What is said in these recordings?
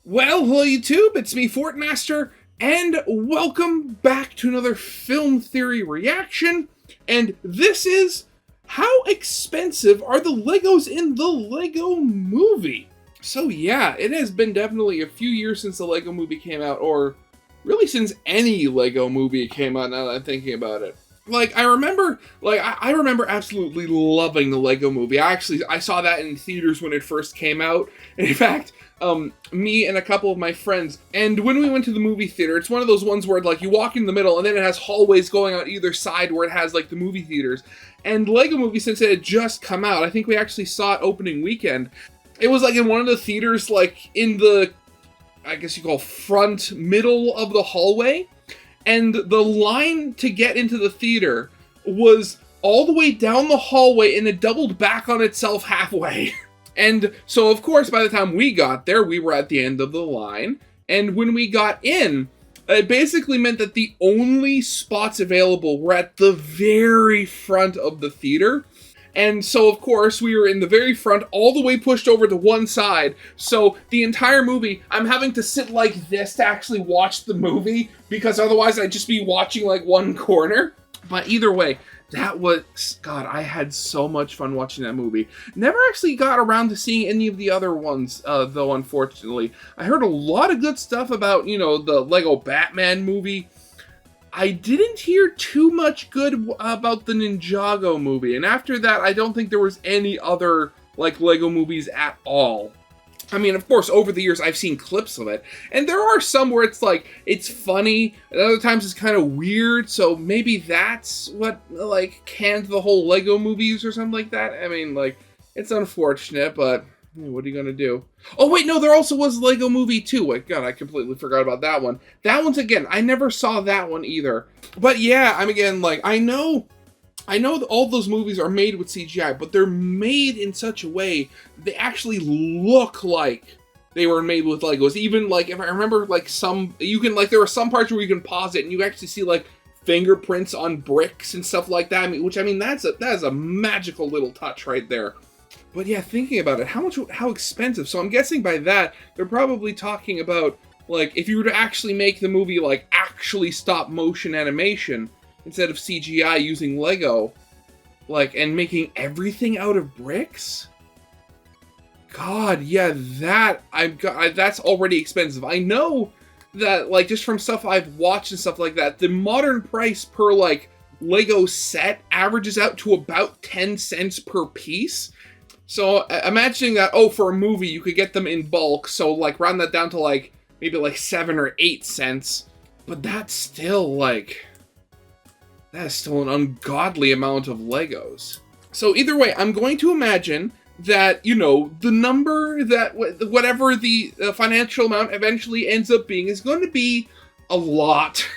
Well, hello YouTube, it's me, Fortmaster, and welcome back to another film theory reaction. And this is, how expensive are the Legos in the Lego Movie? So yeah, it has been definitely a few years since the Lego Movie came out, or really since any Lego movie came out now that I'm thinking about it. I remember absolutely loving the Lego Movie. I saw that in theaters when it first came out. And in fact, me and a couple of my friends, and when we went to the movie theater, it's one of those ones where you walk in the middle and then it has hallways going out either side where it has the movie theaters. And Lego Movie, since it had just come out, I think we actually saw it opening weekend. It was in one of the theaters, in the, I guess you call front middle of the hallway. And the line to get into the theater was all the way down the hallway, and it doubled back on itself halfway. And so, of course, by the time we got there, we were at the end of the line. And when we got in, it basically meant that the only spots available were at the very front of the theater. And so, of course, we were in the very front, all the way pushed over to one side. So the entire movie, I'm having to sit like this to actually watch the movie, because otherwise I'd just be watching one corner. But either way, that was, God, I had so much fun watching that movie. Never actually got around to seeing any of the other ones, though, unfortunately. I heard a lot of good stuff about, the Lego Batman movie. I didn't hear too much good about the Ninjago movie, and after that, I don't think there was any other, Lego movies at all. I mean, of course, over the years, I've seen clips of it, and there are some where it's funny, and other times it's kind of weird, so maybe that's what, canned the whole Lego movies or something like that. I mean, it's unfortunate, but what are you gonna do? Oh wait, no, there also was Lego Movie 2. Wait, God, I completely forgot about that one. That one's, again, I never saw that one either. But yeah, I'm again, I know that all those movies are made with CGI, but they're made in such a way they actually look like they were made with Legos. Even, if I remember, you can, there are some parts where you can pause it and you actually see, fingerprints on bricks and stuff like that. That is a magical little touch right there. But yeah, thinking about it, how expensive? So I'm guessing by that, they're probably talking about, if you were to actually make the movie, actually stop motion animation, instead of CGI using Lego, and making everything out of bricks? God, yeah, that's already expensive. I know that, just from stuff I've watched and stuff like that, the modern price per, Lego set averages out to about 10 cents per piece. So, imagining that, for a movie, you could get them in bulk, so, round that down to, maybe, 7 or 8 cents. But that's still, that is still an ungodly amount of Legos. So, either way, I'm going to imagine that, the number that, whatever the financial amount eventually ends up being is going to be a lot.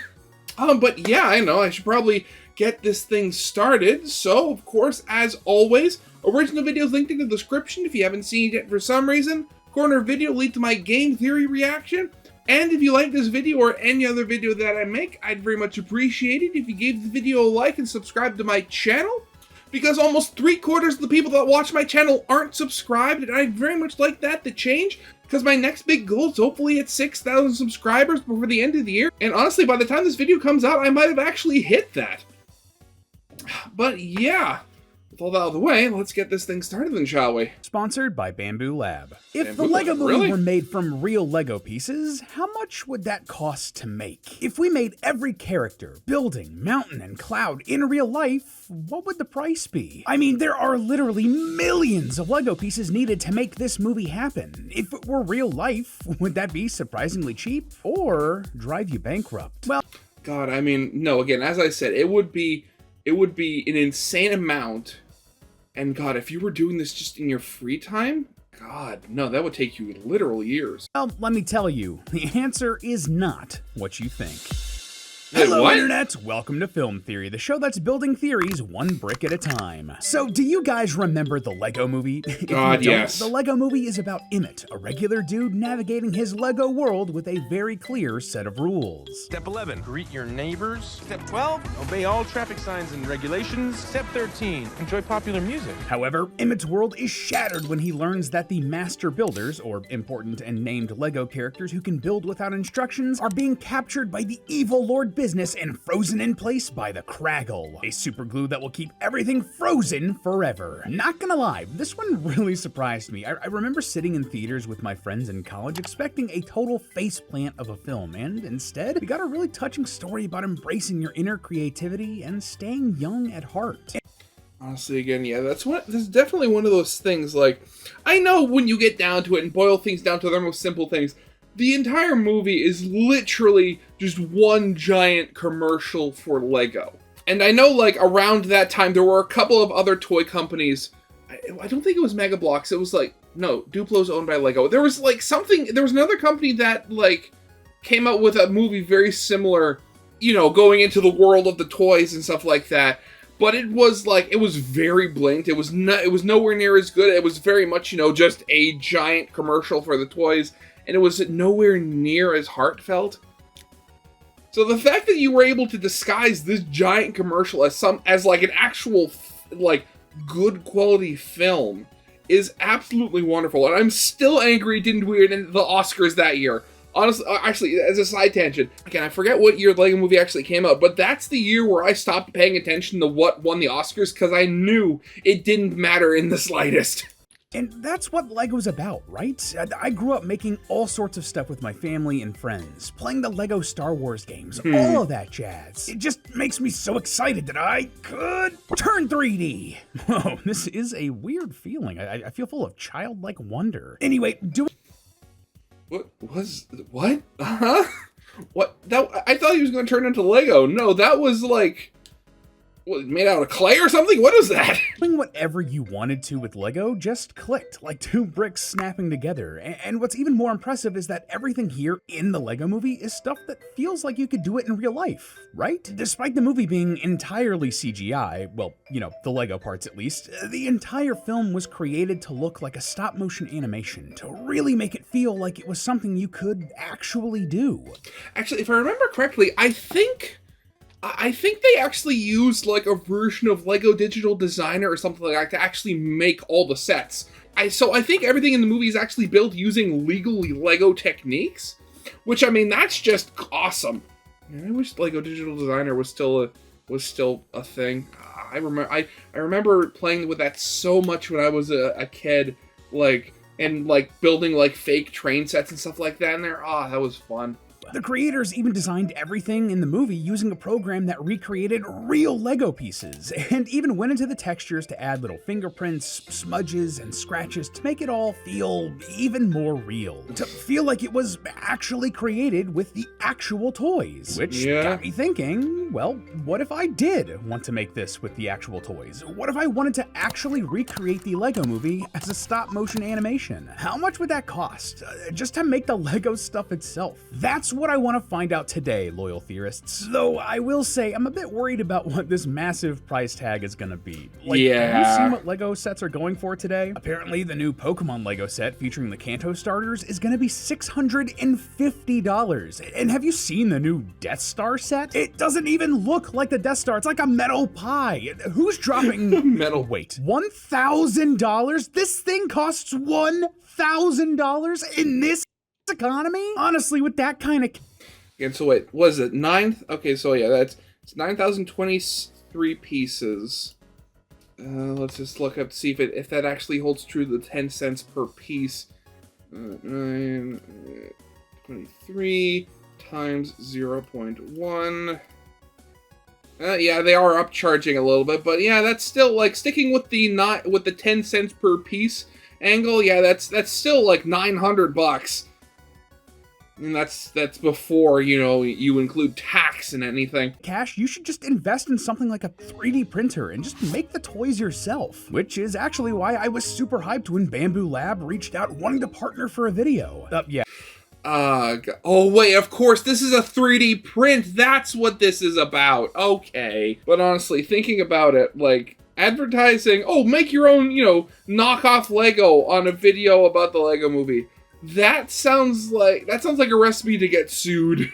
But yeah, I know, I should probably get this thing started. So, of course, as always, original videos linked in the description if you haven't seen it yet for some reason. Corner video lead to my game theory reaction. And if you like this video or any other video that I make, I'd very much appreciate it if you gave the video a like and subscribe to my channel. Because almost 3/4 of the people that watch my channel aren't subscribed, and I'd very much like that to change. Because my next big goal is hopefully hit 6,000 subscribers before the end of the year. And honestly, by the time this video comes out, I might have actually hit that. But yeah, with all that out of the way, let's get this thing started then, shall we? Sponsored by Bamboo Lab. If Bamboo the Lego Lab, movie really? were made from real Lego pieces, how much would that cost to make? If we made every character, building, mountain, and cloud in real life, what would the price be? I mean, there are literally millions of Lego pieces needed to make this movie happen. If it were real life, would that be surprisingly cheap or drive you bankrupt? Well, God, I mean, no, again, as I said, it would be an insane amount. And God, if you were doing this just in your free time, God, no, that would take you literal years. let me tell you, the answer is not what you think. Hello, what? Internet! Welcome to Film Theory, the show that's building theories one brick at a time. So, do you guys remember the Lego movie? If you don't, yes. The Lego movie is about Emmett, a regular dude navigating his Lego world with a very clear set of rules. Step 11, greet your neighbors. Step 12, obey all traffic signs and regulations. Step 13, enjoy popular music. However, Emmett's world is shattered when he learns that the master builders, or important and named Lego characters who can build without instructions, are being captured by the evil Lord Business and frozen in place by the Craggle, a super glue that will keep everything frozen forever. Not gonna lie, this one really surprised me. I remember sitting in theaters with my friends in college expecting a total faceplant of a film, and instead, we got a really touching story about embracing your inner creativity and staying young at heart. Honestly, again, yeah, that's definitely one of those things, like, I know when you get down to it and boil things down to their most simple things, the entire movie is literally just one giant commercial for Lego. And I know, like, around that time, there were a couple of other toy companies. I don't think it was Mega Bloks. It was, like, no, Duplo's owned by Lego. There was, like, there was another company that, like, came out with a movie very similar, you know, going into the world of the toys and stuff like that. But it was, like, it was very blatant. It was nowhere near as good. It was very much, you know, just a giant commercial for the toys. And it was nowhere near as heartfelt. So the fact that you were able to disguise this giant commercial as like an actual like good quality film is absolutely wonderful. And I'm still angry it didn't win the Oscars that year. Honestly, actually, as a side tangent, again, I forget what year the Lego movie actually came out, but that's the year where I stopped paying attention to what won the Oscars because I knew it didn't matter in the slightest. And that's what Lego's about, right? I grew up making all sorts of stuff with my family and friends, playing the Lego Star Wars games, all of that jazz. It just makes me so excited that I could turn 3D. Whoa, this is a weird feeling. I feel full of childlike wonder. Anyway, What? Huh? What? I thought he was going to turn into Lego. No, that was like... What, made out of clay or something? What is that? Doing whatever you wanted to with Lego just clicked, like two bricks snapping together. And what's even more impressive is that everything here in the Lego movie is stuff that feels like you could do it in real life, right? Despite the movie being entirely CGI, well, you know, the Lego parts at least, the entire film was created to look like a stop-motion animation, to really make it feel like it was something you could actually do. Actually, if I remember correctly, I think they actually used like a version of Lego Digital Designer or something like that to actually make all the sets. So I think everything in the movie is actually built using legally Lego techniques, which, I mean, that's just awesome. I wish Lego Digital Designer was still a thing. I remember playing with that so much when I was a kid, like, and like building like fake train sets and stuff like that in there. That was fun. The creators even designed everything in the movie using a program that recreated real Lego pieces, and even went into the textures to add little fingerprints, smudges, and scratches to make it all feel even more real. To feel like it was actually created with the actual toys. Which got me thinking, well, what if I did want to make this with the actual toys? What if I wanted to actually recreate the Lego movie as a stop-motion animation? How much would that cost? Just to make the Lego stuff itself? That's what I want to find out today, loyal theorists. Though I will say I'm a bit worried about what this massive price tag is gonna be. Like, have you seen what Lego sets are going for today? Apparently the new Pokemon Lego set featuring the Kanto starters is gonna be $650. And have you seen the new Death Star set? It doesn't even look like the Death Star. It's like a metal pie. Who's dropping metal weight? $1,000? This thing costs $1,000 in this economy? Honestly, with that kind of... And so wait, was it 9? Okay, so yeah, it's 9,023 pieces. Let's just look up to see if that actually holds true to the 10 cents per piece. 923 times 0.1. Yeah, they are upcharging a little bit, but yeah, that's still like sticking with the 10 cents per piece angle. Yeah, that's still like $900. And that's before, you know, you include tax and anything. Cash, you should just invest in something like a 3D printer and just make the toys yourself. Which is actually why I was super hyped when Bamboo Lab reached out wanting to partner for a video. Yeah. Oh wait, of course, this is a 3D print. That's what this is about. Okay. But honestly, thinking about it, like, advertising, oh, make your own, knockoff Lego on a video about the Lego movie. That sounds like a recipe to get sued.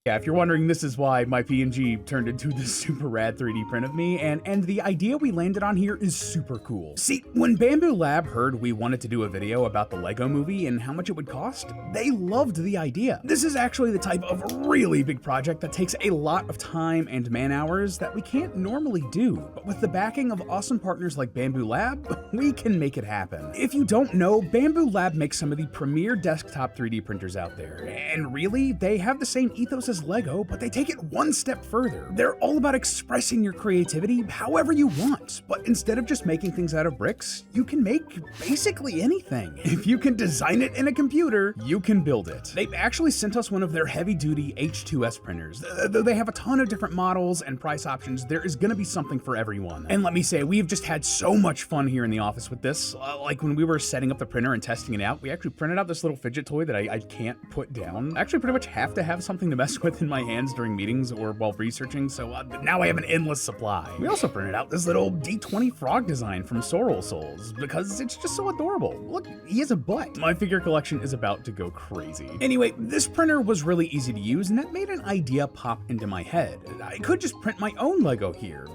Yeah, if you're wondering, this is why my PNG turned into this super rad 3D print of me, and the idea we landed on here is super cool. See, when Bamboo Lab heard we wanted to do a video about the Lego movie and how much it would cost, they loved the idea. This is actually the type of really big project that takes a lot of time and man hours that we can't normally do, but with the backing of awesome partners like Bamboo Lab, we can make it happen. If you don't know, Bamboo Lab makes some of the premier desktop 3D printers out there, and really, they have the same ethos as Lego, but they take it one step further. They're all about expressing your creativity however you want, but instead of just making things out of bricks, you can make basically anything. If you can design it in a computer, you can build it. They've actually sent us one of their heavy-duty H2S printers. Though they have a ton of different models and price options, there is gonna be something for everyone. And let me say, we've just had so much fun here in the office with this. Like when we were setting up the printer and testing it out, we actually printed out this little fidget toy that I can't put down. I actually pretty much have to have something to mess with in my hands during meetings or while researching, so now I have an endless supply. We also printed out this little D20 frog design from Sorrel Souls because it's just so adorable. Look, he has a butt. My figure collection is about to go crazy. Anyway, this printer was really easy to use, and that made an idea pop into my head. I could just print my own Lego here.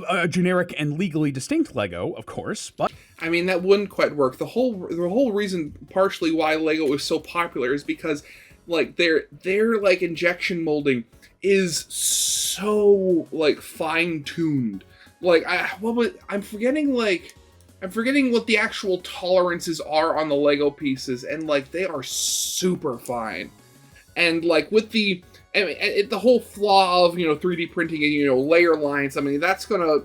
A generic and legally distinct Lego, of course, but I mean, that wouldn't quite work. The whole reason, partially why Lego is so popular, is because like their like injection molding is so like fine-tuned. Like I'm forgetting what the actual tolerances are on the Lego pieces, and like they are super fine. And like with the whole flaw of 3D printing and layer lines, I mean that's gonna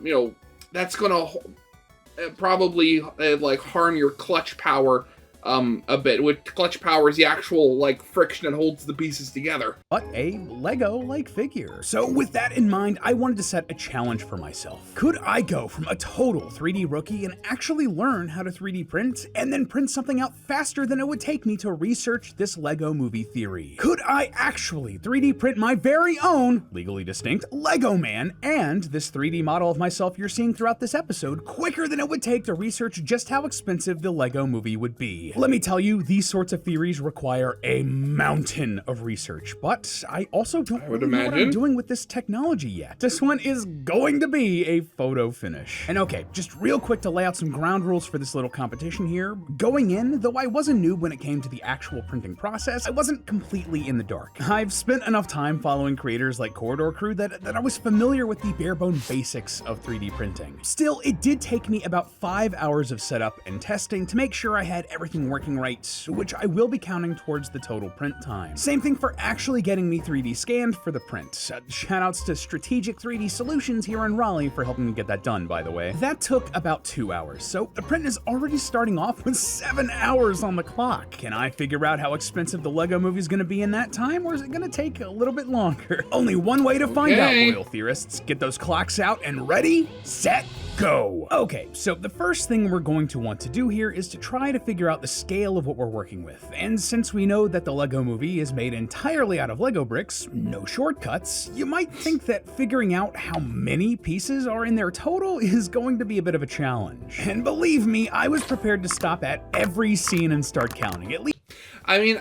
probably like harm your clutch power a bit. With clutch power is the actual like friction that holds the pieces together. But a Lego-like figure. So with that in mind, I wanted to set a challenge for myself. Could I go from a total 3D rookie and actually learn how to 3D print and then print something out faster than it would take me to research this Lego movie theory? Could I actually 3D print my very own, legally distinct, Lego Man and this 3D model of myself you're seeing throughout this episode quicker than it would take to research just how expensive the Lego movie would be? Let me tell you, these sorts of theories require a mountain of research, but I also don't really know what I'm doing with this technology yet. This one is going to be a photo finish. And okay, just real quick to lay out some ground rules for this little competition here. Going in, though I was a noob when it came to the actual printing process, I wasn't completely in the dark. I've spent enough time following creators like Corridor Crew that I was familiar with the bare-bone basics of 3D printing. Still, it did take me about 5 hours of setup and testing to make sure I had everything working right, which I will be counting towards the total print time. Same thing for actually getting me 3D scanned for the print. Shoutouts to Strategic 3D Solutions here in Raleigh for helping me get that done, by the way. That took about 2 hours, so the print is already starting off with 7 hours on the clock. Can I figure out how expensive the Lego movie is going to be in that time, or is it going to take a little bit longer? Only one way to find out, loyal theorists. Get those clocks out and ready, set, go. Okay, so the first thing we're going to want to do here is to try to figure out the scale of what we're working with. And since we know that the Lego movie is made entirely out of Lego bricks, no shortcuts, you might think that figuring out how many pieces are in there total is going to be a bit of a challenge. And believe me, I was prepared to stop at every scene and start counting. At least thinking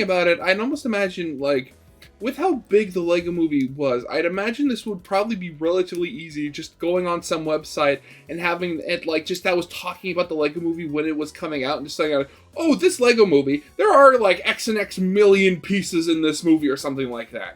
about it, I'd almost imagine, like, with how big the Lego movie was, I'd imagine this would probably be relatively easy, just going on some website and having it, like, just that was talking about the Lego movie when it was coming out, and just saying, oh, this Lego movie, there are, like, X and X million pieces in this movie, or something like that.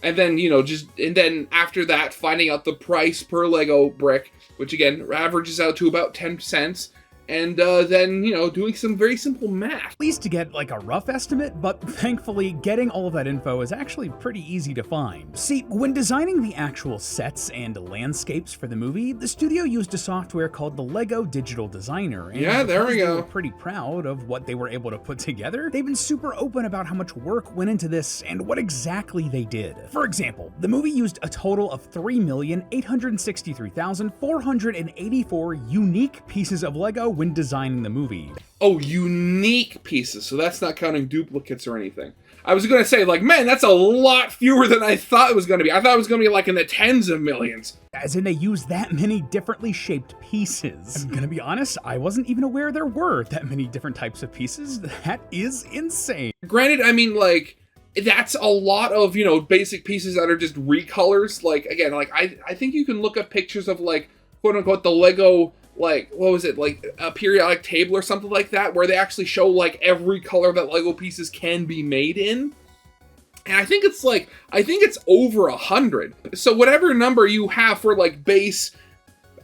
And then, and then after that, finding out the price per Lego brick, which, again, averages out to about 10 cents, and then, doing some very simple math. At least to get like a rough estimate, but thankfully getting all of that info is actually pretty easy to find. See, when designing the actual sets and landscapes for the movie, the studio used a software called the Lego Digital Designer. And yeah, there we go. They were pretty proud of what they were able to put together. They've been super open about how much work went into this and what exactly they did. For example, the movie used a total of 3,863,484 unique pieces of Lego when designing the movie. Oh, unique pieces, so that's not counting duplicates or anything. I was going to say, like, man, that's a lot fewer than I thought it was going to be. I thought it was going to be, like, in the tens of millions. As in, they use that many differently shaped pieces. I'm gonna be honest, I wasn't even aware there were that many different types of pieces. That is insane. Granted, I mean, like, that's a lot of, you know, basic pieces that are just recolors. Like, again, like, I think you can look up pictures of, like, quote-unquote, the Lego, like, what was it, like, a periodic table or something like that, where they actually show, like, every color that Lego pieces can be made in. And I think it's over 100. So whatever number you have for, like, base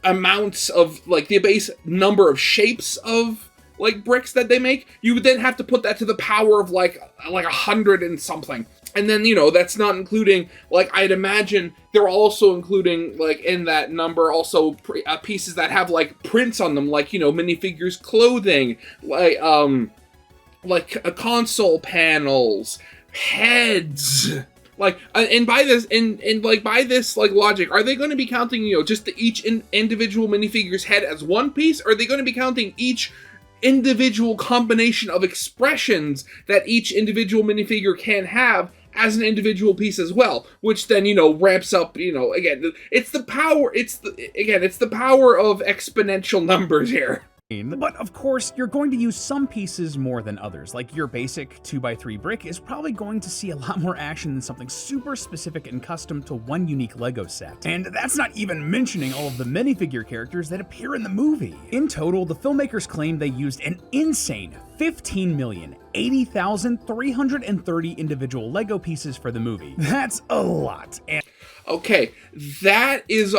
amounts of, like, the base number of shapes of, like, bricks that they make, you would then have to put that to the power of, like 100 and something. And then, you know, that's not including, like, I'd imagine they're also including, like, in that number also pieces that have, like, prints on them, like, you know, minifigures clothing, like console panels, heads. Like, and by this, like, logic, are they going to be counting, you know, just each individual minifigure's head as one piece? Or are they going to be counting each individual combination of expressions that each individual minifigure can have as an individual piece as well, which then, you know, ramps up, you know, again, it's the power of exponential numbers here. But of course, you're going to use some pieces more than others. Like your basic 2x3 brick is probably going to see a lot more action than something super specific and custom to one unique Lego set. And that's not even mentioning all of the minifigure characters that appear in the movie. In total, the filmmakers claim they used an insane 15,080,330 individual Lego pieces for the movie. That's a lot. And okay, that is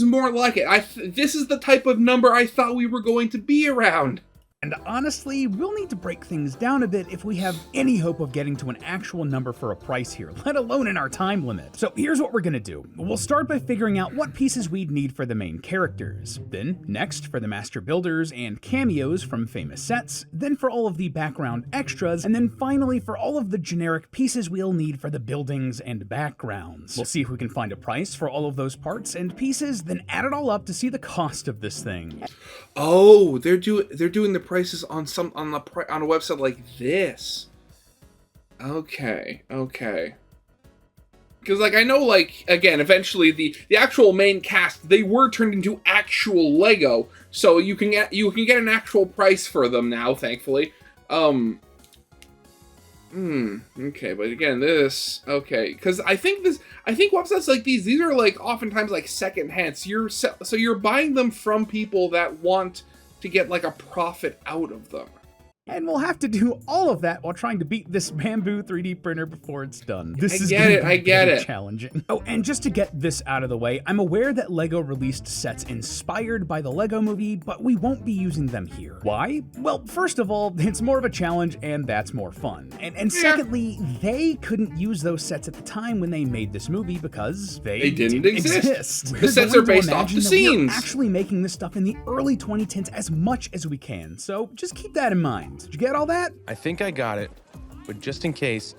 more like it. This is the type of number I thought we were going to be around. And honestly, we'll need to break things down a bit if we have any hope of getting to an actual number for a price here, let alone in our time limit. So here's what we're gonna do. We'll start by figuring out what pieces we'd need for the main characters. Then, next, for the master builders and cameos from famous sets. Then for all of the background extras. And then finally, for all of the generic pieces we'll need for the buildings and backgrounds. We'll see if we can find a price for all of those parts and pieces, then add it all up to see the cost of this thing. Oh, they're doing the prices on a website like this. Okay. Because, like, I know, like, again, eventually the actual main cast, they were turned into actual Lego, so you can get an actual price for them now, thankfully. Okay, but again, because I think websites like these are, like, oftentimes, like, secondhand. So you're buying them from people that want to get, like, a profit out of them. And we'll have to do all of that while trying to beat this bamboo 3D printer before it's done. I get it. Challenging. Oh, and just to get this out of the way, I'm aware that LEGO released sets inspired by the LEGO movie, but we won't be using them here. Why? Well, first of all, it's more of a challenge, and that's more fun. And secondly, they couldn't use those sets at the time when they made this movie because they didn't exist. The sets are based off the scenes. We're actually making this stuff in the early 2010s as much as we can, so just keep that in mind. Did you get all that? I think I got it, but just in case,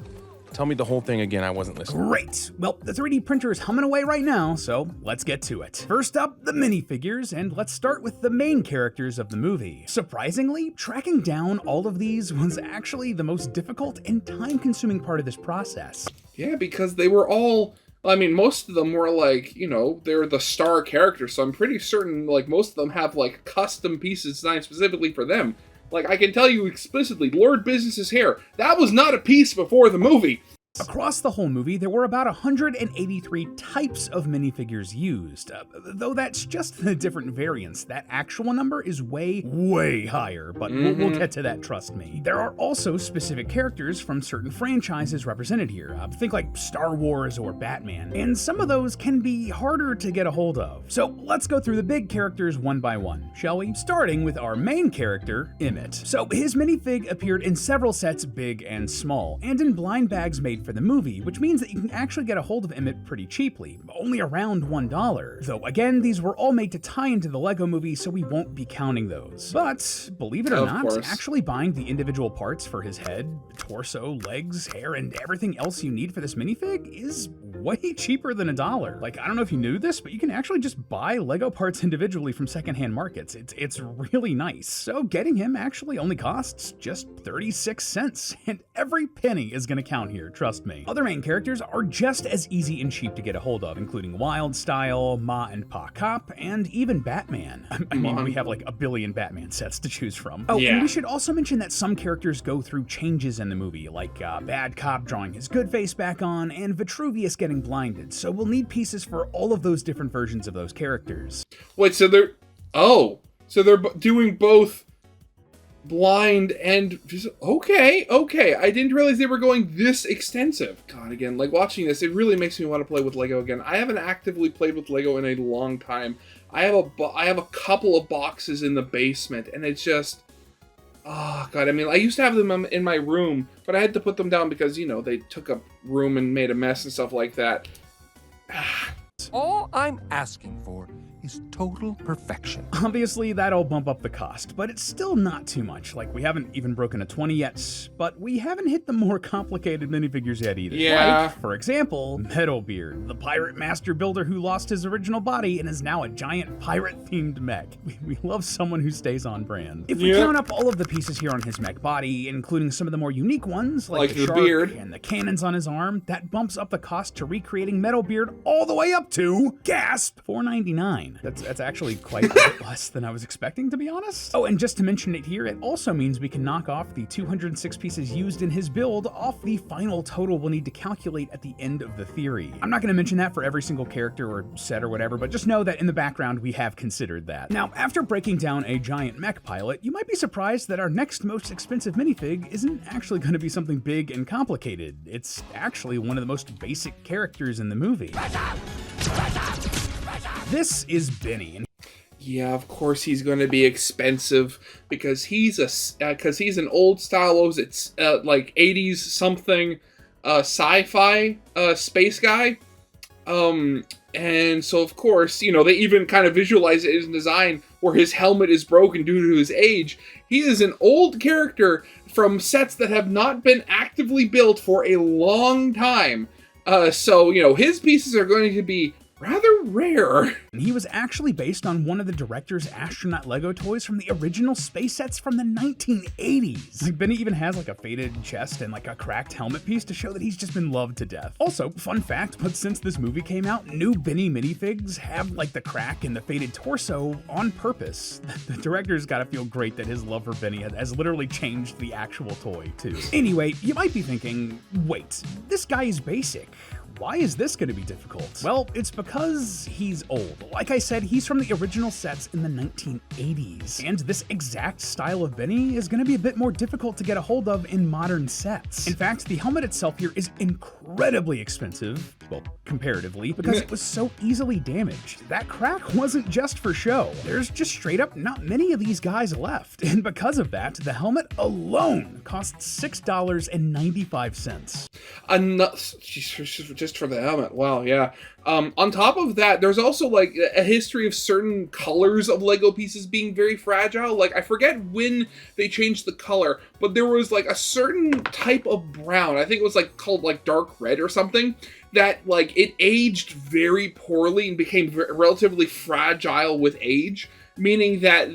tell me the whole thing again, I wasn't listening. Great. Well, the 3D printer is humming away right now, so let's get to it. First up, the minifigures, and let's start with the main characters of the movie. Surprisingly, tracking down all of these was actually the most difficult and time-consuming part of this process. Yeah, because they were all... I mean, most of them were, like, you know, they're the star characters, so I'm pretty certain, like, most of them have, like, custom pieces designed specifically for them. Like, I can tell you explicitly, Lord Business's hair, that was not a piece before the movie. Across the whole movie, there were about 183 types of minifigures used, though that's just the different variants. That actual number is way, way higher, but we'll get to that, trust me. There are also specific characters from certain franchises represented here. Think like Star Wars or Batman, and some of those can be harder to get a hold of. So let's go through the big characters one by one, shall we? Starting with our main character, Emmett. So his minifig appeared in several sets, big and small, and in blind bags made date for the movie, which means that you can actually get a hold of Emmett pretty cheaply, only around $1. Though again, these were all made to tie into the Lego movie, so we won't be counting those. But believe it or not, actually buying the individual parts for his head, torso, legs, hair, and everything else you need for this minifig is way cheaper than $1. Like, I don't know if you knew this, but you can actually just buy Lego parts individually from secondhand markets. It's really nice. So getting him actually only costs just 36 cents, and every penny is gonna count here, trust me. Other main characters are just as easy and cheap to get a hold of, including Wildstyle, Ma and Pa Cop, and even Batman. I mean, we have like a billion Batman sets to choose from. Oh, and we should also mention that some characters go through changes in the movie, like Bad Cop drawing his good face back on, and Vitruvius getting blinded, so we'll need pieces for all of those different versions of those characters. Wait, so they're doing both blind and okay. I didn't realize they were going this extensive. God, again, like watching this, it really makes me want to play with Lego again. I haven't actively played with Lego in a long time. I have a couple of boxes in the basement, and it's just, oh God. I mean, I used to have them in my room, but I had to put them down because, you know, they took up room and made a mess and stuff like that. All I'm asking for is total perfection. Obviously, that'll bump up the cost, but it's still not too much. Like, we haven't even broken a 20 yet, but we haven't hit the more complicated minifigures yet either. Yeah. Like, for example, Metalbeard, the pirate master builder who lost his original body and is now a giant pirate-themed mech. We love someone who stays on brand. If we count up all of the pieces here on his mech body, including some of the more unique ones, like the shark beard and the cannons on his arm, that bumps up the cost to recreating Metalbeard all the way up to, gasp, $4.99. That's actually quite a bit less than I was expecting, to be honest. Oh, and just to mention it here, it also means we can knock off the 206 pieces used in his build off the final total we'll need to calculate at the end of the theory. I'm not going to mention that for every single character or set or whatever, but just know that in the background we have considered that. Now, after breaking down a giant mech pilot, you might be surprised that our next most expensive minifig isn't actually going to be something big and complicated. It's actually one of the most basic characters in the movie. This is Benny. Yeah, of course he's going to be expensive because he's an old style, it's like 80s something sci-fi space guy. And so of course, you know, they even kind of visualize it in design where his helmet is broken due to his age. He is an old character from sets that have not been actively built for a long time. So, you know, his pieces are going to be rather rare. He was actually based on one of the director's astronaut Lego toys from the original space sets from the 1980s. Like, Benny even has like a faded chest and like a cracked helmet piece to show that he's just been loved to death. Also, fun fact, but since this movie came out, new Benny minifigs have like the crack and the faded torso on purpose. The director's gotta feel great that his love for Benny has literally changed the actual toy too. Anyway, you might be thinking, wait, this guy is basic. Why is this going to be difficult? Well, it's because he's old. Like I said, he's from the original sets in the 1980s, and this exact style of Benny is going to be a bit more difficult to get a hold of in modern sets. In fact, the helmet itself here is incredibly expensive, well, comparatively, because it was so easily damaged. That crack wasn't just for show. There's just straight up not many of these guys left, and because of that, the helmet alone costs $6.95. Just for the helmet. Wow, yeah. On top of that, there's also like a history of certain colors of Lego pieces being very fragile. Like, I forget when they changed the color, but there was like a certain type of brown, I think it was like called like dark red or something, that like it aged very poorly and became relatively fragile with age. Meaning that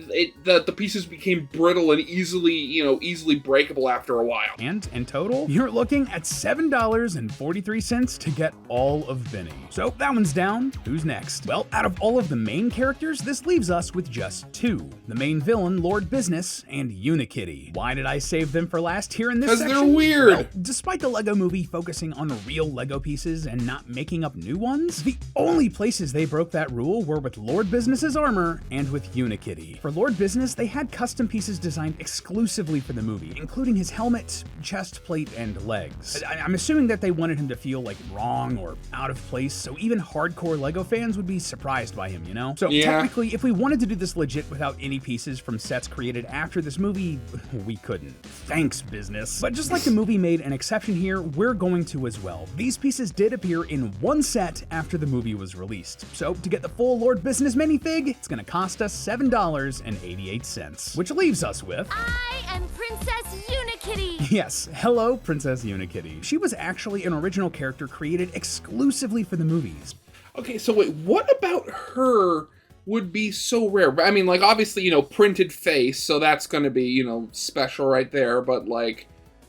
the pieces became brittle and easily breakable after a while. And in total, you're looking at $7.43 to get all of Benny. So that one's down. Who's next? Well, out of all of the main characters, this leaves us with just two. The main villain, Lord Business, and Unikitty. Why did I save them for last here in this section? Because they're weird. Well, despite the Lego movie focusing on real Lego pieces and not making up new ones, the only places they broke that rule were with Lord Business's armor and with Unikitty. For Lord Business, they had custom pieces designed exclusively for the movie, including his helmet, chest plate, and legs. I'm assuming that they wanted him to feel like wrong or out of place, so even hardcore LEGO fans would be surprised by him, you know? So technically, if we wanted to do this legit without any pieces from sets created after this movie, we couldn't. Thanks, business. But just like the movie made an exception here, we're going to as well. These pieces did appear in one set after the movie was released. So to get the full Lord Business minifig, it's gonna cost us $7.88. Which leaves us with... I am Princess Unikitty! Yes, hello, Princess Unikitty. She was actually an original character created exclusively for the movies. Okay, so wait, what about her would be so rare? I mean, like, obviously, you know, printed face, so that's gonna be, you know, special right there, but, like,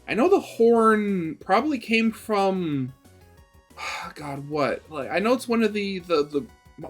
I know the horn probably came from... God, what? Like, I know it's one of the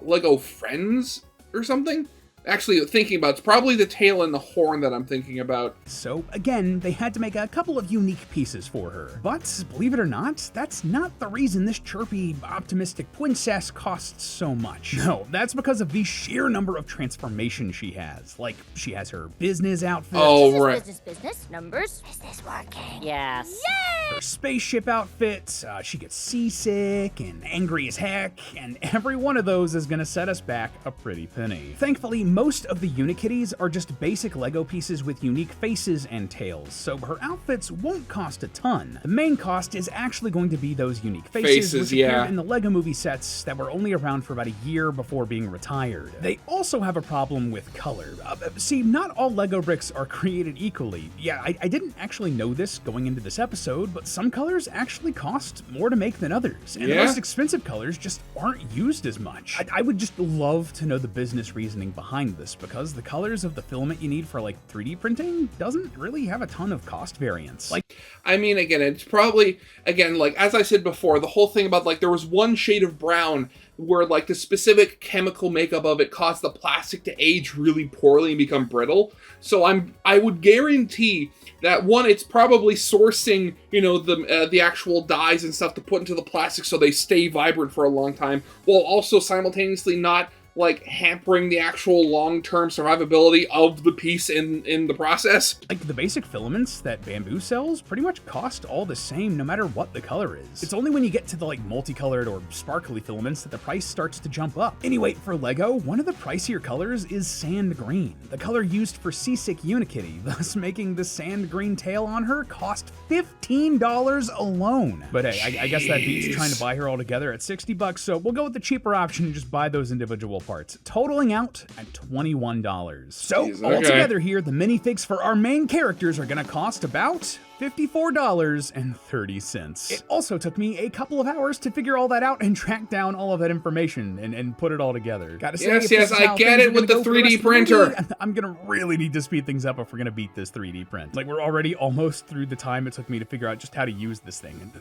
Lego Friends or something. Actually, thinking about it's probably the tail and the horn that I'm thinking about. So again, they had to make a couple of unique pieces for her. But believe it or not, that's not the reason this chirpy, optimistic princess costs so much. No, that's because of the sheer number of transformations she has. Like, she has her business outfit. Oh, right. Business, numbers, business working. Yes. Yay! Her spaceship outfit, she gets seasick and angry as heck, and every one of those is gonna set us back a pretty penny. Thankfully, most of the Unikitties are just basic Lego pieces with unique faces and tails, so her outfits won't cost a ton. The main cost is actually going to be those unique faces which appeared in the Lego movie sets that were only around for about a year before being retired. They also have a problem with color. See, not all Lego bricks are created equally. Yeah, I didn't actually know this going into this episode, but some colors actually cost more to make than others, and the most expensive colors just aren't used as much. I would just love to know the business reasoning behind this, because the colors of the filament you need for like 3D printing doesn't really have a ton of cost variance. Like, I mean, again, it's probably, again, like, as I said before, the whole thing about, like, there was one shade of brown where, like, the specific chemical makeup of it caused the plastic to age really poorly and become brittle. So I would guarantee that, one, it's probably sourcing, you know, the actual dyes and stuff to put into the plastic so they stay vibrant for a long time, while also simultaneously not, like, hampering the actual long-term survivability of the piece in the process. Like, the basic filaments that bamboo sells pretty much cost all the same no matter what the color is. It's only when you get to the, like, multicolored or sparkly filaments that the price starts to jump up. Anyway, for Lego, one of the pricier colors is sand green, the color used for Seasick Unikitty, thus making the sand green tail on her cost $15 alone. But hey, I guess that beats trying to buy her all together at $60, so we'll go with the cheaper option and just buy those individual parts, totaling out at $21. So, altogether here, the minifigs for our main characters are gonna cost about $54.30. It also took me a couple of hours to figure all that out and track down all of that information and put it all together. Gotta say, yes, I get it with the 3D printer. I'm gonna really need to speed things up if we're gonna beat this 3D print. Like, we're already almost through the time it took me to figure out just how to use this thing.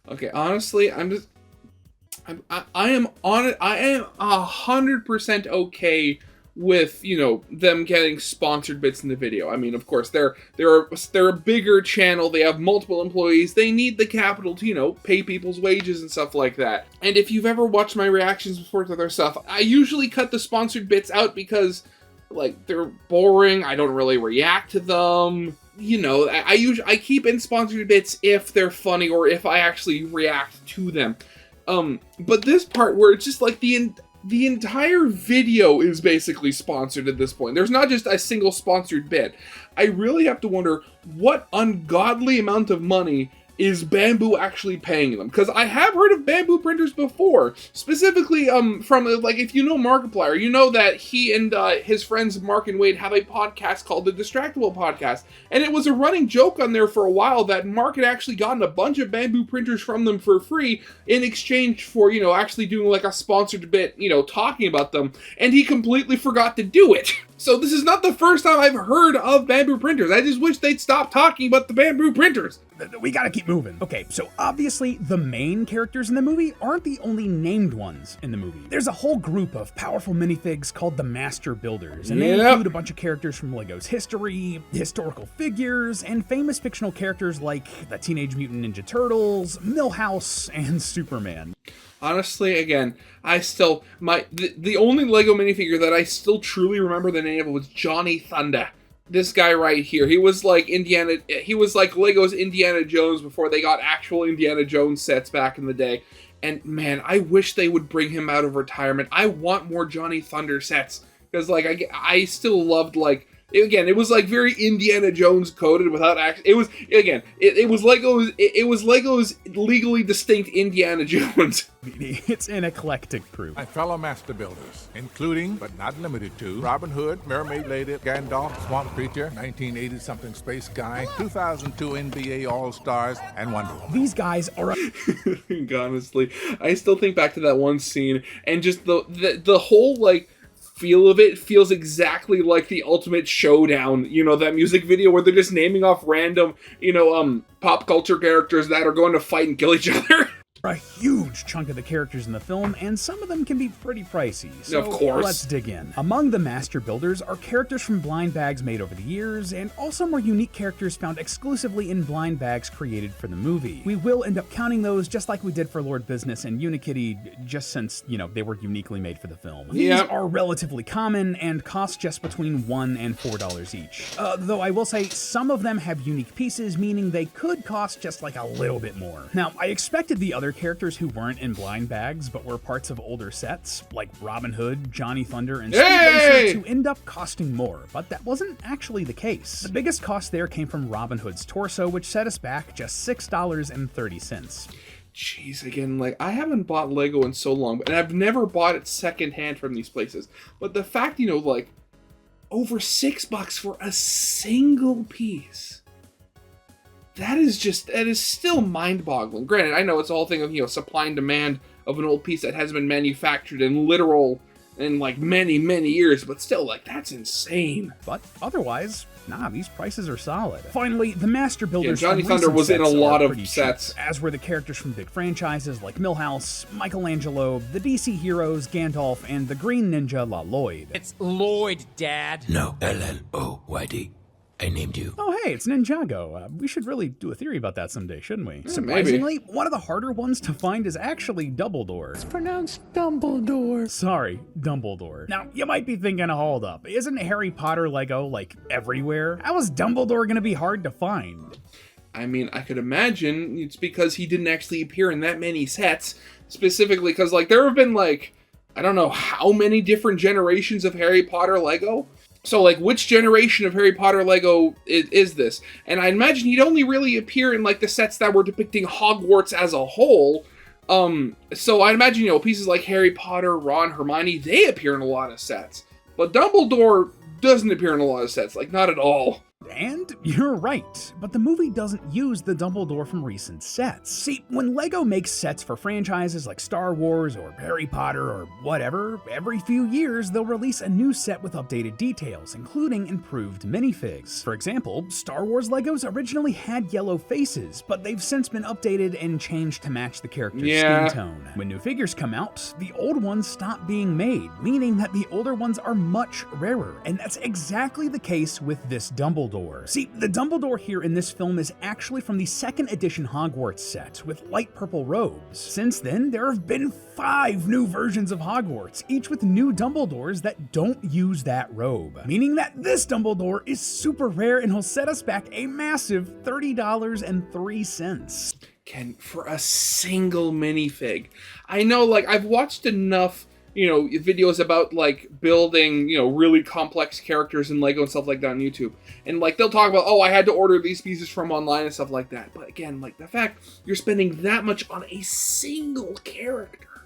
Okay, honestly, I am 100% okay with, you know, them getting sponsored bits in the video. I mean, of course, they're a bigger channel, they have multiple employees, they need the capital to, you know, pay people's wages and stuff like that. And if you've ever watched my reactions before to their stuff, I usually cut the sponsored bits out because, like, they're boring, I don't really react to them. You know, I keep in sponsored bits if they're funny or if I actually react to them. But this part where it's just like the entire video is basically sponsored at this point. There's not just a single sponsored bit. I really have to wonder what ungodly amount of money is Bamboo actually paying them? Because I have heard of Bamboo printers before, specifically from, like, if you know Markiplier, you know that he and his friends Mark and Wade have a podcast called the Distractable Podcast, and it was a running joke on there for a while that Mark had actually gotten a bunch of Bamboo printers from them for free in exchange for, you know, actually doing like a sponsored bit, you know, talking about them, and he completely forgot to do it. So this is not the first time I've heard of Bamboo printers. I just wish they'd stop talking about the Bamboo printers. We gotta keep moving. Okay, so obviously the main characters in the movie aren't the only named ones in the movie. There's a whole group of powerful minifigs called the Master Builders, and they include a bunch of characters from LEGO's history, historical figures, and famous fictional characters like the Teenage Mutant Ninja Turtles, Milhouse, and Superman. Honestly, again, the only Lego minifigure that I still truly remember the name of was Johnny Thunder. This guy right here. He was like Lego's Indiana Jones before they got actual Indiana Jones sets back in the day. And man, I wish they would bring him out of retirement. I want more Johnny Thunder sets. Because like I still loved like again, it was like very Indiana Jones coded without it was again, it was Lego's legally distinct Indiana Jones. It's an eclectic group. My fellow master builders, including but not limited to Robin Hood, Mermaid Lady, Gandalf, Swamp Creature, 1980-something Space Guy, 2002 NBA All-Stars, and Wonder Woman. These guys are Honestly, I still think back to that one scene and just the whole like feel of it feels exactly like the Ultimate Showdown, that music video where they're just naming off random, pop culture characters that are going to fight and kill each other. a huge chunk of the characters in the film, and some of them can be pretty pricey, so of course. Let's dig in. Among the master builders are characters from blind bags made over the years, and also more unique characters found exclusively in blind bags created for the movie. We will end up counting those just like we did for Lord Business and Unikitty, just since, they were uniquely made for the film. These are relatively common and cost just between $1 and $4 each. Though I will say some of them have unique pieces, meaning they could cost just like a little bit more. Now, I expected the other characters who weren't in blind bags but were parts of older sets, like Robin Hood, Johnny Thunder, and Speed Racer, to end up costing more, but that wasn't actually the case. The biggest cost there came from Robin Hood's torso, which set us back just $6.30. Jeez, again, like, I haven't bought Lego in so long, and I've never bought it secondhand from these places, but the fact, like, over $6 for a single piece, that is still mind-boggling. Granted, I know it's a whole thing of, supply and demand of an old piece that hasn't been manufactured in like many, many years, but still, like, that's insane. But otherwise, these prices are solid. Finally, the master builders. Yeah, Johnny Thunder was in a lot of sets. Cheap, as were the characters from big franchises like Millhouse, Michelangelo, the DC heroes, Gandalf, and the Green Ninja Lloyd. It's Lloyd, Dad. No, Lloyd. I named you. Oh, hey, it's Ninjago. We should really do a theory about that someday, shouldn't we? Surprisingly, one of the harder ones to find is actually Dumbledore. It's pronounced Dumbledore. Sorry, Dumbledore. Now, you might be thinking, hold up, isn't Harry Potter Lego, like, everywhere? How is Dumbledore gonna be hard to find? I mean, I could imagine it's because he didn't actually appear in that many sets, specifically because, like, there have been, like, I don't know how many different generations of Harry Potter Lego. So, like, which generation of Harry Potter Lego is this? And I imagine he'd only really appear in, like, the sets that were depicting Hogwarts as a whole. So I imagine, pieces like Harry Potter, Ron, Hermione, they appear in a lot of sets. But Dumbledore doesn't appear in a lot of sets, like, not at all. And you're right, but the movie doesn't use the Dumbledore from recent sets. See, when LEGO makes sets for franchises like Star Wars or Harry Potter or whatever, every few years they'll release a new set with updated details, including improved minifigs. For example, Star Wars LEGOs originally had yellow faces, but they've since been updated and changed to match the character's skin tone. When new figures come out, the old ones stop being made, meaning that the older ones are much rarer, and that's exactly the case with this Dumbledore. See, the Dumbledore here in this film is actually from the 2nd edition Hogwarts set, with light purple robes. Since then, there have been 5 new versions of Hogwarts, each with new Dumbledores that don't use that robe, meaning that this Dumbledore is super rare and he'll set us back a massive $30.03. Ken, for a single minifig. I know, like, I've watched enough videos about, like, building, really complex characters in Lego and stuff like that on YouTube. And, like, they'll talk about, I had to order these pieces from online and stuff like that. But again, like, the fact you're spending that much on a single character,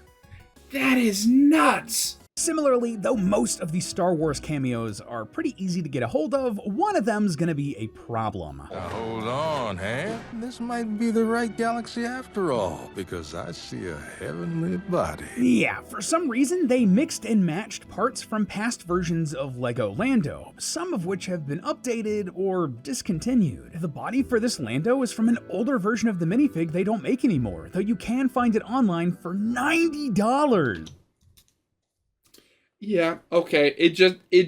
that is nuts. Similarly, though most of the Star Wars cameos are pretty easy to get a hold of, one of them's gonna be a problem. Now hold on, Ham. This might be the right galaxy after all, because I see a heavenly body. Yeah, for some reason they mixed and matched parts from past versions of Lego Lando, some of which have been updated or discontinued. The body for this Lando is from an older version of the minifig they don't make anymore, though you can find it online for $90. Yeah, okay. It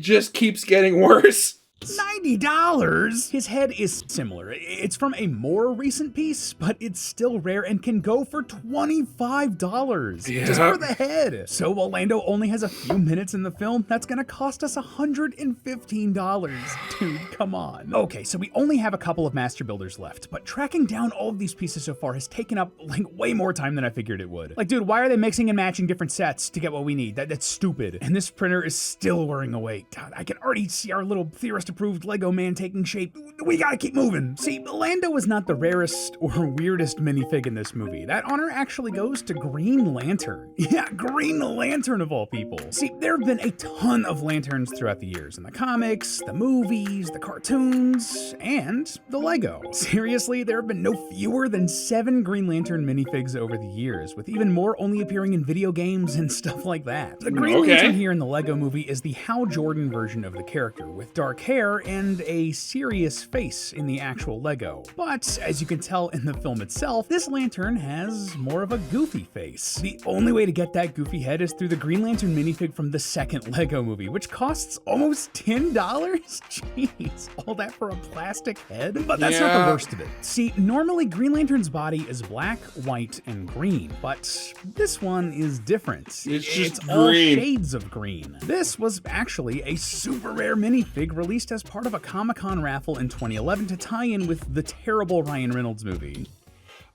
just keeps getting worse. $90? His head is similar. It's from a more recent piece, but it's still rare and can go for $25 just for the head. So while Lando only has a few minutes in the film, that's gonna cost us $115. Dude, come on. Okay, so we only have a couple of master builders left, but tracking down all of these pieces so far has taken up like way more time than I figured it would. Like, dude, why are they mixing and matching different sets to get what we need? That's stupid. And this printer is still wearing away. God, I can already see our little theorist-approved Lego man taking shape. We gotta keep moving. See, Lando was not the rarest or weirdest minifig in this movie. That honor actually goes to Green Lantern. Yeah, Green Lantern of all people. See, there have been a ton of lanterns throughout the years in the comics, the movies, the cartoons, and the Lego. Seriously, there have been no fewer than 7 Green Lantern minifigs over the years, with even more only appearing in video games and stuff like that. The Green Lantern here in the Lego movie is the Hal Jordan version of the character, with dark hair and a serious face in the actual Lego. But, as you can tell in the film itself, this lantern has more of a goofy face. The only way to get that goofy head is through the Green Lantern minifig from the second Lego movie, which costs almost $10? Jeez, all that for a plastic head? But that's not the worst of it. See, normally Green Lantern's body is black, white, and green, but this one is different. It's all shades of green. This was actually a super rare minifig released as part of a Comic-Con raffle in 2011 to tie in with the terrible Ryan Reynolds movie.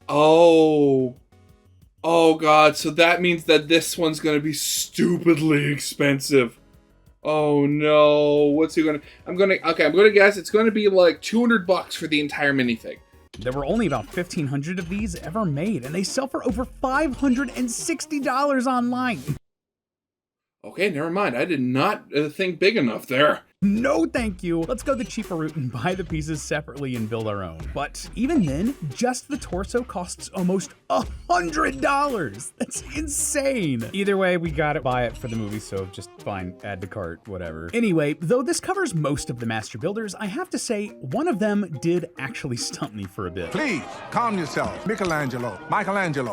Oh god, so that means that this one's gonna be stupidly expensive. Oh no, what's he gonna... I'm gonna guess it's gonna be like $200 for the entire minifig. There were only about 1,500 of these ever made, and they sell for over $560 online. Okay, never mind. I did not think big enough there. No thank you. Let's go the cheaper route and buy the pieces separately and build our own. But even then, just the torso costs almost $100. That's insane. Either way, we gotta buy it for the movie, so just fine, add to cart, whatever. Anyway, though this covers most of the master builders, I have to say, one of them did actually stump me for a bit. Please, calm yourself. Michelangelo.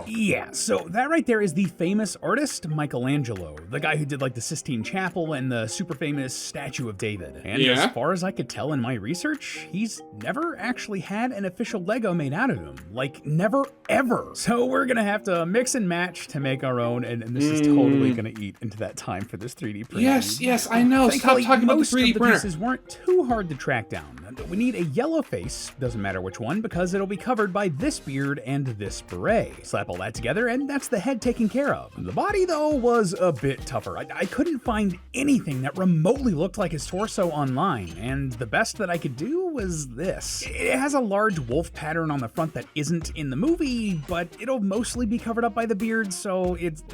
Yeah, so that right there is the famous artist Michelangelo, the guy who did like the Sistine Chapel and the super famous Statue of David. And as far as I could tell in my research, he's never actually had an official Lego made out of him. Like, never, ever. So we're gonna have to mix and match to make our own, and this is totally gonna eat into that time for this 3D printer. Yes, I know. Stop talking about the 3D printer. Most of the pieces weren't too hard to track down. We need a yellow face, doesn't matter which one, because it'll be covered by this beard and this beret. Slap all that together, and that's the head taken care of. The body, though, was a bit tougher. I couldn't find anything that remotely looked like his torso online, and the best that I could do was this. It has a large wolf pattern on the front that isn't in the movie, but it'll mostly be covered up by the beard, so it's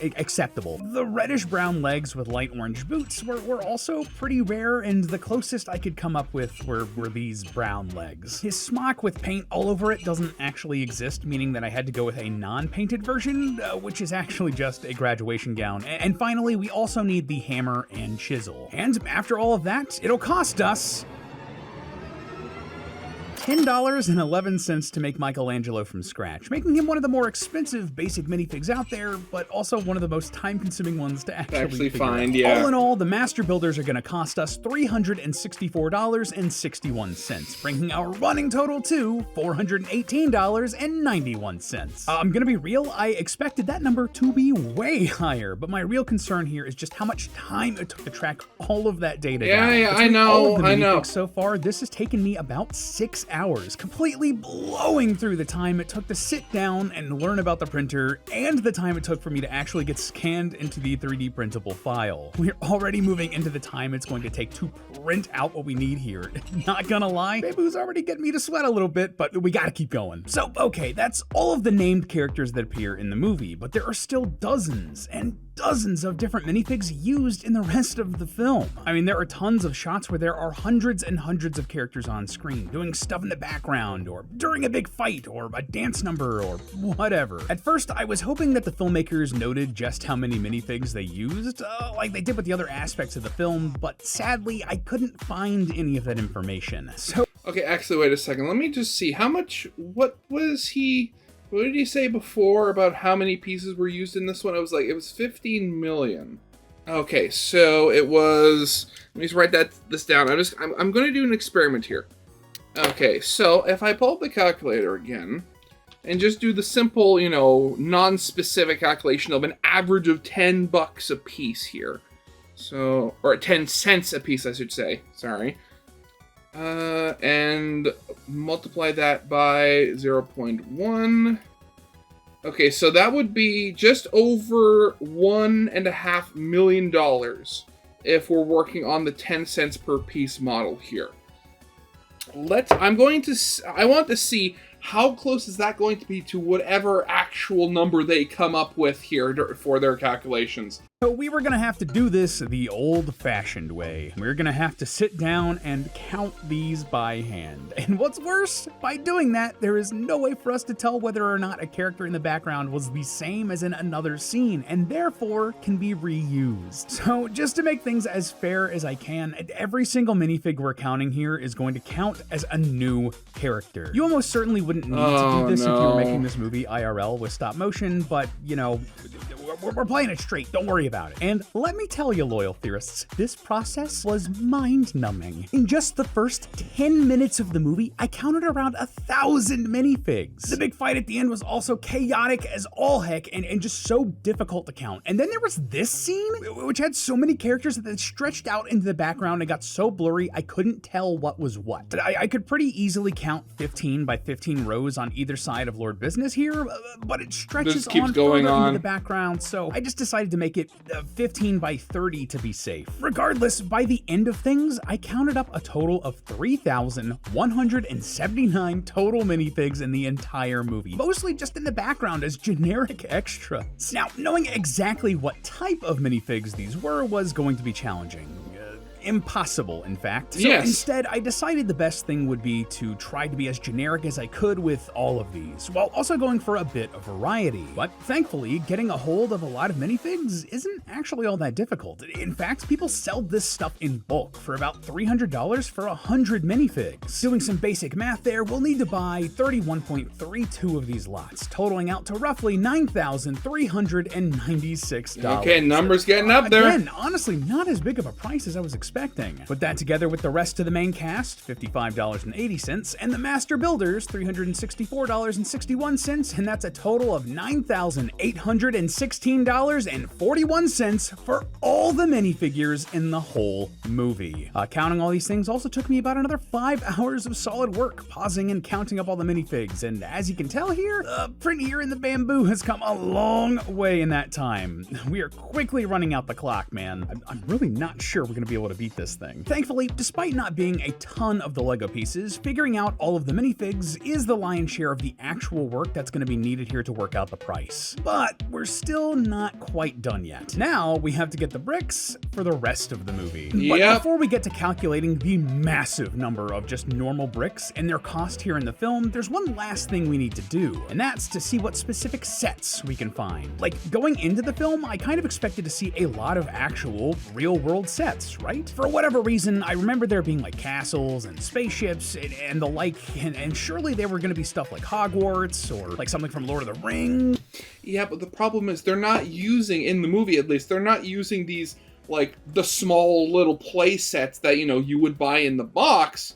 acceptable. The reddish-brown legs with light orange boots were also pretty rare, and the closest I could come up with were these brown legs. His smock with paint all over it doesn't actually exist, meaning that I had to go with a non-painted version, which is actually just a graduation gown. And finally, we also need the hammer and chisel. And after all of that, it'll cost us $10.11 to make Michelangelo from scratch, making him one of the more expensive basic minifigs out there, but also one of the most time-consuming ones to actually find. All in all, the master builders are going to cost us $364.61, bringing our running total to $418.91. I'm going to be real, I expected that number to be way higher, but my real concern here is just how much time it took to track all of that data down. Yeah, I know. So far, this has taken me about 6 hours, completely blowing through the time it took to sit down and learn about the printer and the time it took for me to actually get scanned into the 3D printable file. We're already moving into the time it's going to take to print out what we need here. Not gonna lie, Babu's already getting me to sweat a little bit, but we gotta keep going. So, okay, that's all of the named characters that appear in the movie, but there are still dozens and dozens of different minifigs used in the rest of the film. I mean, there are tons of shots where there are hundreds and hundreds of characters on screen, doing stuff in the background, or during a big fight, or a dance number, or whatever. At first, I was hoping that the filmmakers noted just how many minifigs they used, like they did with the other aspects of the film, but sadly, I couldn't find any of that information. So, okay, actually, wait a second. Let me just see. What did he say before about how many pieces were used in this one? It was 15 million. Okay, so it was. Let me just write this down. I'm going to do an experiment here. Okay, so if I pull up the calculator again and just do the simple, non-specific calculation of an average of $10 a piece here. So, or 10 cents a piece, I should say. Sorry. And multiply that by 0.1. Okay, so that would be just over $1.5 million if we're working on the 10 cents per piece model here. I want to see how close is that going to be to whatever actual number they come up with here for their calculations. So we were gonna have to do this the old-fashioned way. We were gonna have to sit down and count these by hand. And what's worse, by doing that, there is no way for us to tell whether or not a character in the background was the same as in another scene, and therefore can be reused. So just to make things as fair as I can, every single minifig we're counting here is going to count as a new character. You almost certainly wouldn't need to do this if you were making this movie IRL with stop motion, but, we're playing it straight, don't worry about it. And let me tell you, loyal theorists, this process was mind-numbing. In just the first 10 minutes of the movie, I counted around 1,000 minifigs. The big fight at the end was also chaotic as all heck and just so difficult to count. And then there was this scene, which had so many characters that stretched out into the background and got so blurry I couldn't tell what was what. I could pretty easily count 15 by 15 rows on either side of Lord Business here, but it stretches on further into the background, so I just decided to make it 15 by 30 to be safe. Regardless, by the end of things, I counted up a total of 3,179 total minifigs in the entire movie, mostly just in the background as generic extras. Now, knowing exactly what type of minifigs these were was going to be challenging. Impossible, in fact. So instead, I decided the best thing would be to try to be as generic as I could with all of these, while also going for a bit of variety. But thankfully, getting a hold of a lot of minifigs isn't actually all that difficult. In fact, people sell this stuff in bulk for about $300 for 100 minifigs. Doing some basic math there, we'll need to buy 31.32 of these lots, totaling out to roughly $9,396. Okay, numbers getting up there. Again, honestly, not as big of a price as I was expecting. Put that together with the rest of the main cast, $55.80, and the master builders, $364.61, and that's a total of $9,816.41 for all the minifigures in the whole movie. Counting all these things also took me about another 5 hours of solid work, pausing and counting up all the minifigs, and as you can tell here, the print here in the bamboo has come a long way in that time. We are quickly running out the clock, man. I'm really not sure we're going to be able to beat this thing. Thankfully, despite not being a ton of the Lego pieces, figuring out all of the minifigs is the lion's share of the actual work that's going to be needed here to work out the price. But we're still not quite done yet. Now we have to get the bricks for the rest of the movie. But before we get to calculating the massive number of just normal bricks and their cost here in the film, there's one last thing we need to do, and that's to see what specific sets we can find. Like, going into the film, I kind of expected to see a lot of actual real-world sets, right? For whatever reason, I remember there being like castles and spaceships and the like, and surely there were going to be stuff like Hogwarts or like something from Lord of the Rings. Yeah, but the problem is they're not using, in the movie at least, they're not using these, like, the small little play sets that, you would buy in the box.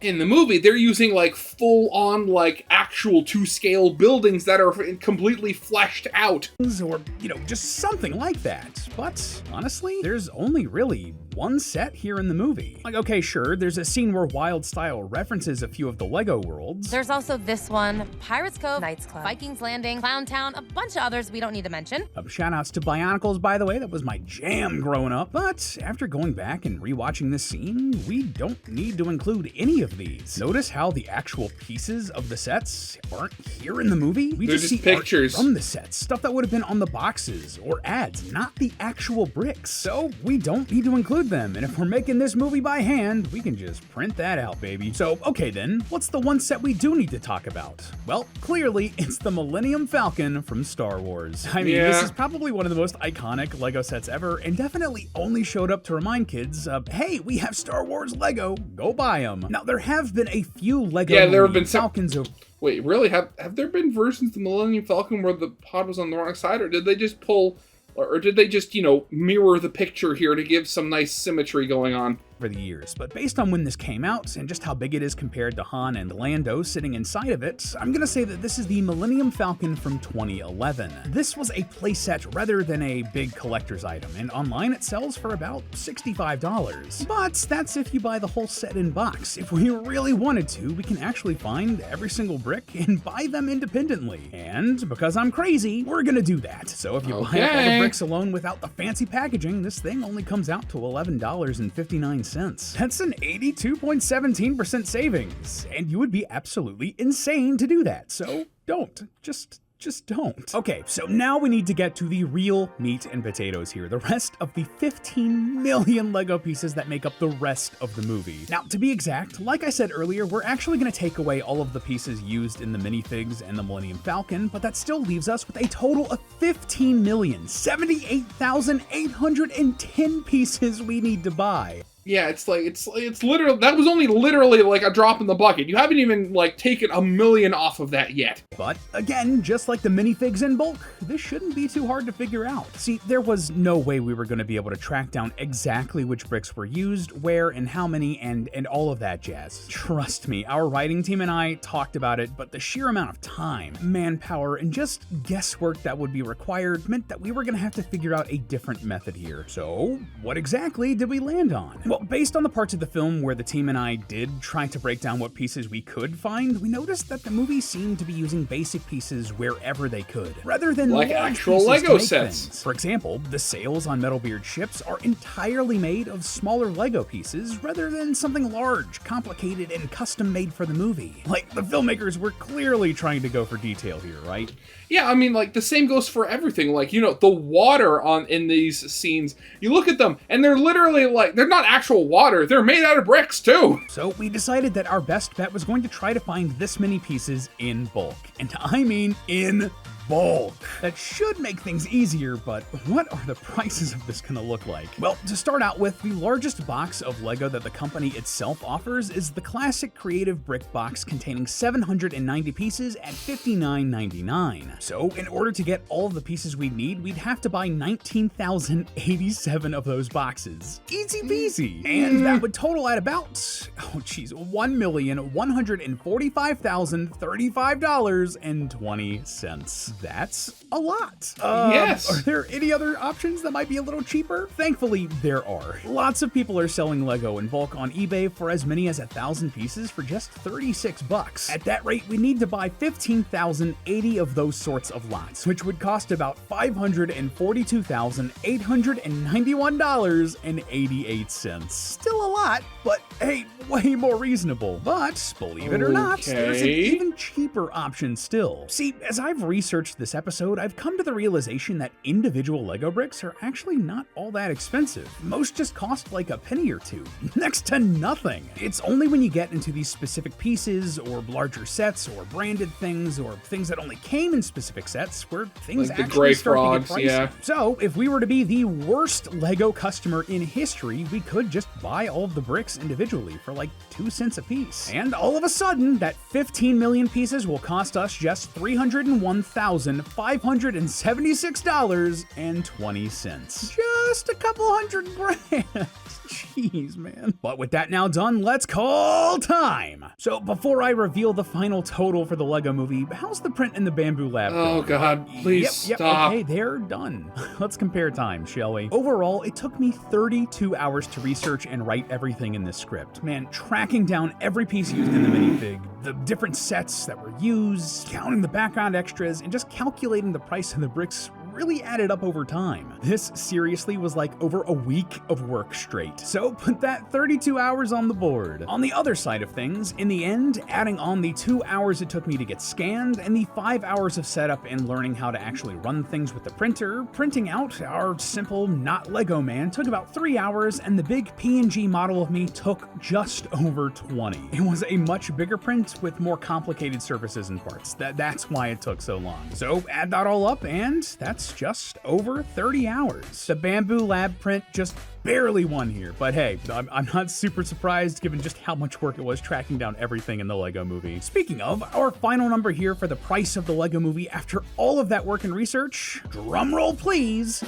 In the movie, they're using, like, full-on, like, actual to-scale buildings that are completely fleshed out. Or, just something like that. But, honestly, there's only really one set here in the movie. Like, okay, sure, there's a scene where Wild Style references a few of the Lego worlds. There's also this one, Pirates Cove, Knights Club, Vikings Landing, Clown Town, a bunch of others we don't need to mention. Shoutouts to Bionicles, by the way, that was my jam growing up. But after going back and rewatching this scene, we don't need to include any of these. Notice how the actual pieces of the sets aren't here in the movie? We just see pictures from the sets, stuff that would have been on the boxes or ads, not the actual bricks. So we don't need to include them, and if we're making this movie by hand, we can just print that out, baby. So, okay then, what's the one set we do need to talk about? Well, clearly, it's the Millennium Falcon from Star Wars. I mean, this is probably one of the most iconic Lego sets ever, and definitely only showed up to remind kids, hey, we have Star Wars Lego, go buy them. Now, there have been a few Lego there have been Falcons Wait, really? Have there been versions of the Millennium Falcon where the pod was on the wrong side, or did they just pull Or did they just, mirror the picture here to give some nice symmetry going on? For the years, but based on when this came out and just how big it is compared to Han and Lando sitting inside of it, I'm gonna say that this is the Millennium Falcon from 2011. This was a playset rather than a big collector's item, and online it sells for about $65. But that's if you buy the whole set in box. If we really wanted to, we can actually find every single brick and buy them independently. And because I'm crazy, we're gonna do that. So if you buy up all the bricks alone without the fancy packaging, this thing only comes out to $11.59. That's an 82.17% savings, and you would be absolutely insane to do that, so don't. Just don't. Okay, so now we need to get to the real meat and potatoes here, the rest of the 15 million Lego pieces that make up the rest of the movie. Now, to be exact, like I said earlier, we're actually going to take away all of the pieces used in the minifigs and the Millennium Falcon, but that still leaves us with a total of 15,078,810 pieces we need to buy. Yeah, it's literally, that was only literally like a drop in the bucket. You haven't even taken a million off of that yet. But again, just like the minifigs in bulk, this shouldn't be too hard to figure out. See, there was no way we were going to be able to track down exactly which bricks were used, where, and how many, and all of that jazz. Trust me, our writing team and I talked about it, but the sheer amount of time, manpower, and just guesswork that would be required meant that we were going to have to figure out a different method here. So, what exactly did we land on? Well, based on the parts of the film where the team and I did try to break down what pieces we could find, we noticed that the movie seemed to be using basic pieces wherever they could, rather than like actual Lego sets. Things. For example, the sails on Metalbeard ships are entirely made of smaller Lego pieces, rather than something large, complicated, and custom made for the movie. Like, the filmmakers were clearly trying to go for detail here, right? Yeah, I mean, the same goes for everything. The water in these scenes, you look at them, and they're literally they're not actual water, they're made out of bricks too. So we decided that our best bet was going to try to find this many pieces in bulk. And I mean in bulk. That should make things easier, but what are the prices of this gonna look like? Well, to start out with, the largest box of Lego that the company itself offers is the classic creative brick box containing 790 pieces at $59.99. So in order to get all of the pieces we need, we'd have to buy 19,087 of those boxes. Easy peasy. And that would total at about, $1,145,035.20. That's a lot. Yes. Are there any other options that might be a little cheaper? Thankfully, there are. Lots of people are selling Lego in bulk on eBay for as many as 1,000 pieces for just $36. At that rate, we need to buy 15,080 of those sorts of lots, which would cost about $542,891.88. Still a lot, but hey, way more reasonable. But believe it or not, there's an even cheaper option still. See, as I've researched this episode, I've come to the realization that individual Lego bricks are actually not all that expensive. Most just cost like a penny or two, next to nothing. It's only when you get into these specific pieces, or larger sets, or branded things, or things that only came in specific sets, where things actually start to get pricey. Yeah. So, if we were to be the worst Lego customer in history, we could just buy all of the bricks individually for like 2 cents a piece. And all of a sudden, that 15 million pieces will cost us just $301,576.20. Just a couple $100. Jeez, man. But with that now done, let's call time. So before I reveal the final total for the Lego movie, how's the print in the Bamboo Lab going? Oh God, please stop. Okay, they're done. Let's compare time, shall we? Overall, it took me 32 hours to research and write everything in this script. Man, tracking down every piece used in the minifig, the different sets that were used, counting the background extras, and just calculating the price of the bricks really added up over time. This seriously was like over a week of work straight. So put that 32 hours on the board. On the other side of things, in the end, adding on the 2 hours it took me to get scanned and the 5 hours of setup and learning how to actually run things with the printer, printing out our simple not Lego man took about 3 hours, and the big PNG model of me took just over 20. It was a much bigger print with more complicated surfaces and parts. That's why it took so long. So add that all up, and that's takes just over 30 hours. The Bamboo Lab print just barely won here, but hey, I'm not super surprised given just how much work it was tracking down everything in the Lego Movie. Speaking of, our final number here for the price of the Lego Movie after all of that work and research, drumroll please,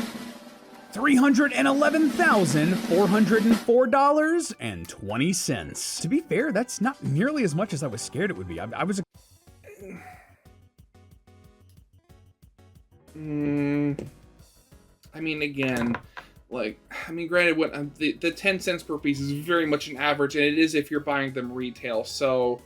$311,404.20. To be fair, that's not nearly as much as I was scared it would be. I was... I mean, again, granted, what the 10 cents per piece is very much an average, and it is if you're buying them retail, so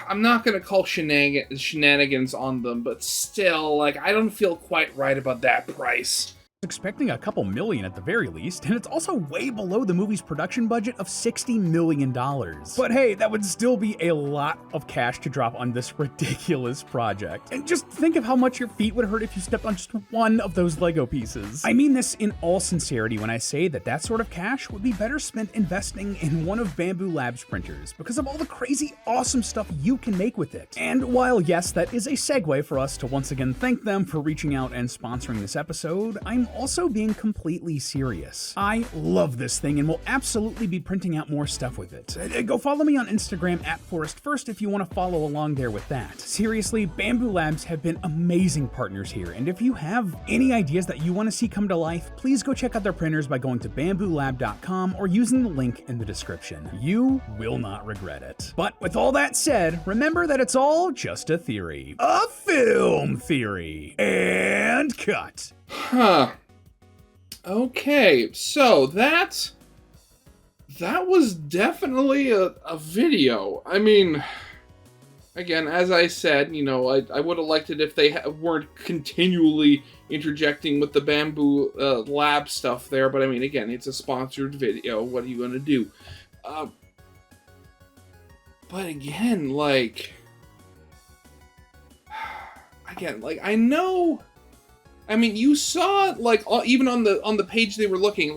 I'm not going to call shenanigans on them, but still, I don't feel quite right about that price. Expecting a couple million at the very least, and it's also way below the movie's production budget of $60 million. But hey, that would still be a lot of cash to drop on this ridiculous project. And just think of how much your feet would hurt if you stepped on just one of those Lego pieces. I mean this in all sincerity when I say that sort of cash would be better spent investing in one of Bamboo Lab's printers because of all the crazy awesome stuff you can make with it. And while yes, that is a segue for us to once again thank them for reaching out and sponsoring this episode, I'm also being completely serious. I love this thing and will absolutely be printing out more stuff with it. Go follow me on Instagram @ForestFirst if you want to follow along there with that. Seriously, Bamboo Labs have been amazing partners here, and if you have any ideas that you want to see come to life, please go check out their printers by going to bamboolab.com or using the link in the description. You will not regret it. But with all that said, remember that it's all just a theory. A film theory. And cut. Huh. Okay, so that was definitely a video. I mean, again, as I said, I would have liked it if they weren't continually interjecting with the Bamboo Lab stuff there, but I mean, again, it's a sponsored video. What are you going to do? But again, I know... I mean, you saw, even on the page they were looking,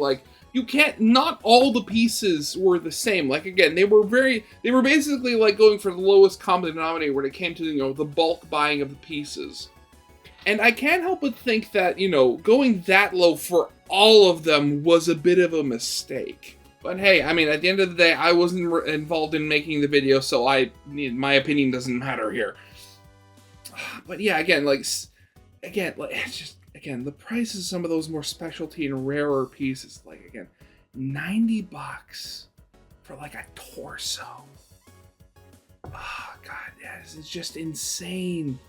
you can't, not all the pieces were the same. Again, they were basically, going for the lowest common denominator when it came to, the bulk buying of the pieces. And I can't help but think that, going that low for all of them was a bit of a mistake. But hey, I mean, at the end of the day, I wasn't involved in making the video, so my opinion doesn't matter here. But yeah, again, it's just... Again, the price of some of those more specialty and rarer pieces, again, $90 for, a torso. Oh, God, yeah, this is just insane.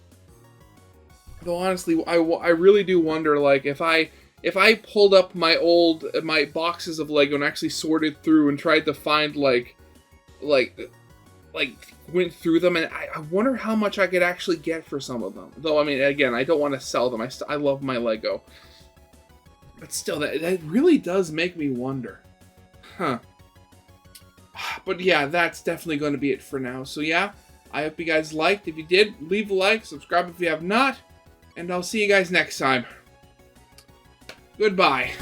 Though, honestly, I really do wonder, if I pulled up my boxes of Lego and actually sorted through and tried to find, went through them, and I wonder how much I could actually get for some of them. Though, I mean, again, I don't want to sell them. I love my Lego. But still, that really does make me wonder. Huh. But yeah, that's definitely going to be it for now. So yeah, I hope you guys liked. If you did, leave a like, subscribe if you have not, and I'll see you guys next time. Goodbye.